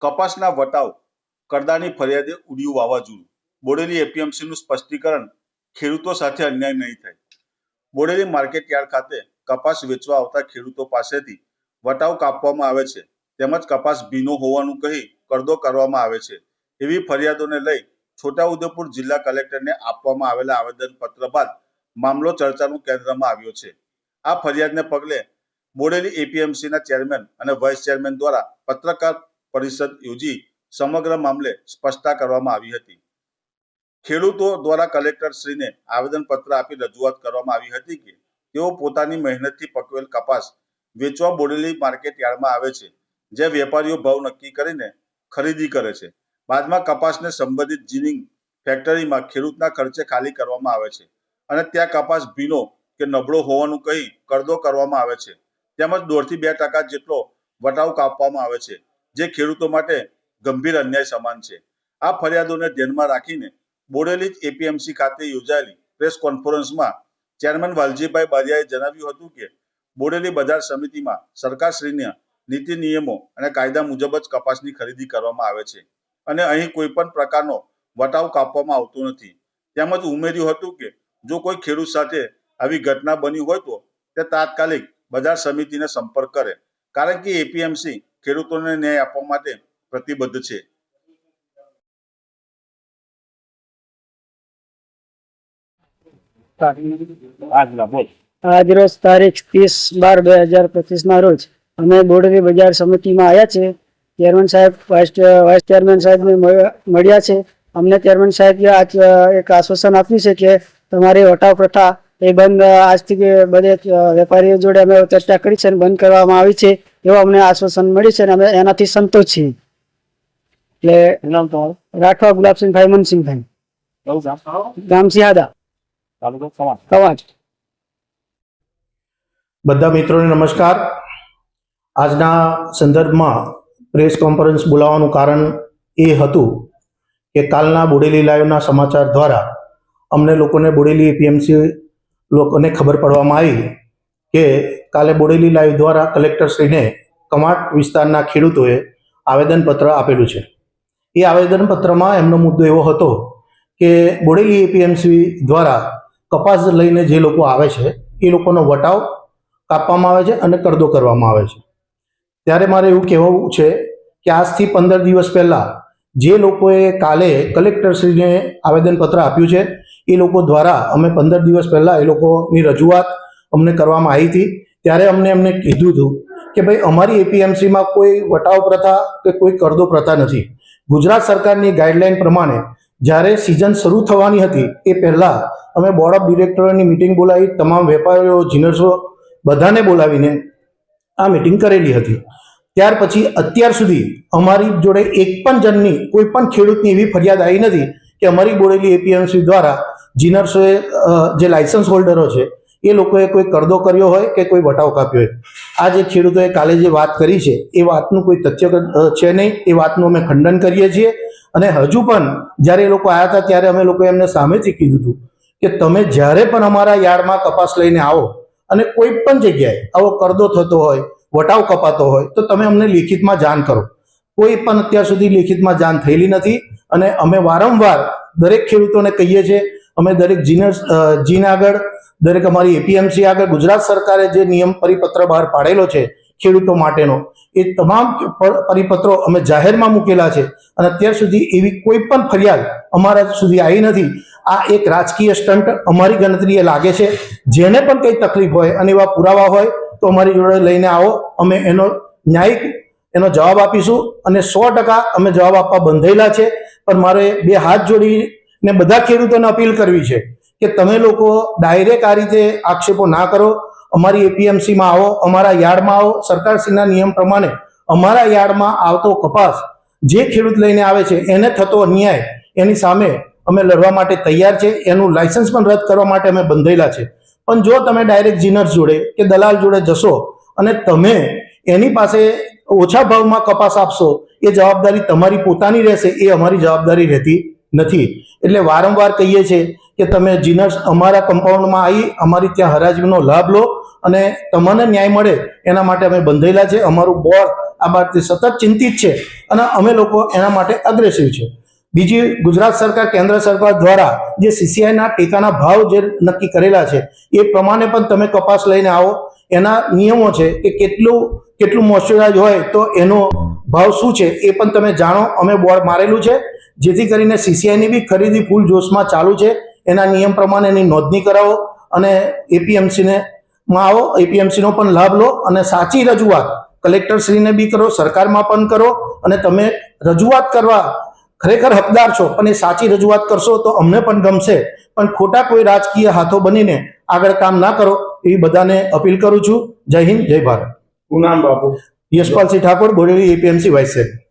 કપાસના વટાવ કરદાની ફરિયાદે ઉડ્યું વાવાઝોડું. બોડેલી એપીએમસીનું સ્પષ્ટીકરણ, ખેડૂતો સાથે અન્યાય નહીં થાય. બોડેલી માર્કેટ યાર્ડ ખાતે કપાસ વેચવા આવતા ખેડૂતો પાસેથી વટાવ કાપવામાં આવે છે તેમજ કપાસ ભીનો હોવાનું કહી કરદો કરવામાં આવે છે. એવી ફરિયાદોને લઈ છોટાઉદેપુર જિલ્લા કલેક્ટરને આપવામાં આવેલા આવેદનપત્ર બાદ મામલો ચર્ચાનું કેન્દ્રમાં આવ્યો છે. આ ફરિયાદને પગલે બોડેલી એપીએમસીના ચેરમેન અને વાઇસ ચેરમેન દ્વારા પત્રકાર પરિષદ યોજી સમગ્ર મામલે સ્પષ્ટતા કરવામાં આવી હતી. ખેડૂતો દ્વારા કલેક્ટરશ્રીને આવેદનપત્ર આપી રજૂઆત કરવામાં આવી હતી કે તેઓ પોતાની મહેનતથી પકવેલ કપાસ વેચવા બોડેલી માર્કેટ યાર્ડમાં આવે છે, જે વેપારીઓ ભાવ નક્કી કરીને ખરીદી કરે છે. બાદમાં કપાસને સંબંધિત જીનિંગ ફેક્ટરીમાં ખેડૂતના ખર્ચે ખાલી કરવામાં આવે છે અને ત્યાં કપાસ ભીનો કે નબળો હોવાનું કહી કરદો કરવામાં આવે છે તેમજ 1.5 થી 2% જેટલો વટાવ કાપવામાં આવે છે, જે ખેડૂતો માટે ગંભીર અન્યાય સમાન છે. આ ફરિયાદોને ધ્યાનમાં રાખીને બોડેલી એપીએમસી ખાતે યોજાયેલી પ્રેસ કોન્ફરન્સમાં ચેરમેન વાલજીભાઈ બારિયાએ જણાવ્યું હતું કે બોડેલી બજાર સમિતિમાં સરકારશ્રીના નીતિ નિયમો અને કાયદા મુજબ જ કપાસની ખરીદી કરવામાં આવે છે અને અહીં કોઈ પણ પ્રકારનો વટાવ કાપવામાં આવતો નથી. તેમજ ઉમેર્યું હતું કે જો કોઈ ખેડૂત સાથે આવી ઘટના બની હોય તો તે તાત્કાલિક બજાર સમિતિને સંપર્ક કરે, કારણ કે એપીએમસી ખેડૂતોને ન્યાય આપવા માટે પ્રતિબદ્ધ છે. આજરોજ તારીખ 30/12/2025 ના રોજ અમે બોડેલી બજાર સમિતિમાં આવ્યા છે. ચેરમેન સાહેબ, વાઇસ ચેરમેન સાહેબને મળ્યા છે. અમને ચેરમેન સાહેબે આજ એક આશ્વાસન આપ્યું છે કે તમારી વટાવ પ્રથા એ બંધ આજથી બધે વેપારીઓ જોડે અમે ચર્ચા કરી છે અને બંધ કરવામાં આવી છે એવું અમને આશ્વાસન મળ્યું છે અને અમે એનાથી સંતોષ છીએ. એટલે નામ તમારું? રાઠવા ગુલાબસિંહભાઈ મનસિંહભાઈ, ગામ સિહાદા, કવાંચ. બધા મિત્રોને નમસ્કાર. આજના સંદર્ભમાં પ્રેસ કોન્ફરન્સ બોલાવવાનું કારણ એ હતું કે કાલના બોડેલી લાઈવના સમાચાર દ્વારા અમને લોકોને બોડેલી એપીએમસી લોકોને ખબર પડવામાં આવી કે કાલે બોડેલી લાઈવ દ્વારા કલેક્ટરશ્રીને કમાટ વિસ્તારના ખેડૂતોએ આવેદનપત્ર આપેલું છે. એ આવેદનપત્રમાં એમનો મુદ્દો એવો હતો કે બોડેલી એપીએમસી દ્વારા કપાસ લઈને જે લોકો આવે છે એ લોકોનો વટાવ કાપવામાં આવે છે અને કરદો કરવામાં આવે છે. ત્યારે મારે એવું કહેવું છે કે આજથી 15 દિવસ પહેલાં જે લોકોએ કાલે કલેક્ટરશ્રીને આવેદનપત્ર આપ્યું છે એ લોકો દ્વારા અમે 15 દિવસ પહેલાં એ લોકોની રજૂઆત અમને કરવામાં આવી હતી. ત્યારે એમને કીધું હતું કે ભાઈ અમારી એપીએમસીમાં કોઈ વટાવ પ્રથા કે કોઈ કરદો પ્રથા નથી. ગુજરાત સરકારની ગાઈડલાઈન પ્રમાણે જ્યારે સિઝન શરૂ થવાની હતી એ પહેલાં અમે બોર્ડ ઓફ ડિરેક્ટરોની મિટિંગ બોલાવી, તમામ વેપારીઓ, જીનર્સો બધાને બોલાવીને આ મિટિંગ કરેલી હતી. ત્યાર પછી અત્યાર સુધી અમારી જોડે એક પણ જણની, કોઈ પણ ખેડૂતની એવી ફરિયાદ આવી નથી કે અમારી બોડેલી એપીએમસી દ્વારા જીનર્સોએ જે લાયસન્સ હોલ્ડરો છે એ લોકોએ કોઈ કરદો કર્યો હોય કે કોઈ વટાવ કાપ્યો હોય. આ જે ખેડૂતોએ કાલે જે વાત કરી છે એ વાતનું કોઈ તથ્ય છે નહીં. એ વાતનું અમે ખંડન કરીએ છીએ અને હજુ પણ જ્યારે એ લોકો આવ્યા હતા ત્યારે અમે લોકોએ એમને સામેથી કીધું હતું કે તમે જ્યારે પણ અમારા યાર્ડમાં કપાસ લઈને આવો અને કોઈ પણ જગ્યાએ આવો કરદો થતો હોય, વટાવ કપાતો હોય તો તમે અમને લિખિતમાં જાણ કરો. કોઈ પણ અત્યાર સુધી લિખિતમાં જાણ થયેલી નથી અને અમે વારંવાર દરેક ખેડૂતોને કહીએ છીએ. અમે દરેક જીન આગળ, દરેક અમારી એપીએમસી આગળ ગુજરાત સરકારે જે નિયમ પરિપત્ર બહાર પાડેલો છે ખેડૂતો માટેનો, એ તમામ પરિપત્રો અમે જાહેરમાં મૂકેલા છે અને અત્યાર સુધી એવી કોઈ પણ ફરિયાદ અમારા સુધી આવી નથી. આ એક રાજકીય સ્ટન્ટ અમારી ગણતરીએ લાગે છે. જેને પણ કંઈ તકલીફ હોય અને એવા પુરાવા હોય તો અમારી જોડે લઈને આવો, અમે એનો ન્યાયિક એનો જવાબ આપીશું અને 100% અમે જવાબ આપવા બંધાયેલા છે. પણ મારે 2 હાથ જોડીને બધા ખેડૂતોને અપીલ કરવી છે કે તમે લોકો ડાયરેક્ટ આ રીતે આક્ષેપો ના કરો. અમારી એપીએમસીમાં આવો, અમારા યાર્ડમાં આવો. સરકારશ્રીના નિયમ પ્રમાણે અમારા યાર્ડમાં આવતો કપાસ જે ખેડૂત લઈને આવે છે એને થતો અન્યાય, એની સામે અમે લડવા માટે તૈયાર છે. એનું લાયસન્સ પણ રદ કરવા માટે અમે બંધાયેલા છે. પણ જો તમે ડાયરેક્ટ જીનર્સ જોડે કે દલાલ જોડે જશો અને તમે એની પાસે ઓછા ભાવમાં કપાસ આપશો, એ જવાબદારી તમારી પોતાની રહેશે, એ અમારી જવાબદારી રહેતી નથી. એટલે વારંવાર કહીએ છીએ કે તમે જીનર્સ અમારા કમ્પાઉન્ડમાં આવી અમારી ત્યાં હરાજીનો લાભ લો અને તમને ન્યાય મળે એના માટે અમે બંધાયેલા છે. અમારું બોર્ડ આ બાબતે સતત ચિંતિત છે અને અમે લોકો એના માટે અગ્રેસિવ છે. બીજી, ગુજરાત સરકાર, કેન્દ્ર સરકાર દ્વારા જે CCI ના ટેકાના ભાવ જે નક્કી કરેલા છે એ પ્રમાણે પણ તમે કપાસ લઈને આવો. એના નિયમો છે કે કેટલું મોઇસ્ચરાઇઝ હોય તો એનો ભાવ શું છે એ પણ તમે જાણો. અમે બોર્ડ મારેલું છે, જેથી કરીને CCI ની બી ખરીદી ફૂલ જોશમાં ચાલુ છે. એના નિયમ પ્રમાણે એની નોંધણી કરાવો અને APMC માં આવો, APMC નો પણ લાભ લો અને સાચી રજૂઆત કલેક્ટરશ્રીને બી કરો, સરકારમાં પણ કરો. અને તમે રજૂઆત કરવા ખરેખર હકદાર છો, પણ એ સાચી રજૂઆત કરશો તો અમને પણ ગમશે. પણ ખોટા કોઈ રાજકીય હાથો બનીને આગળ કામ ના કરો એવી બધાને અપીલ કરું છું. જય હિન્દ, જય ભારત. શું નામ બાપુ? Yashpalsinh Thakor, Bodeli APMC vice chairman.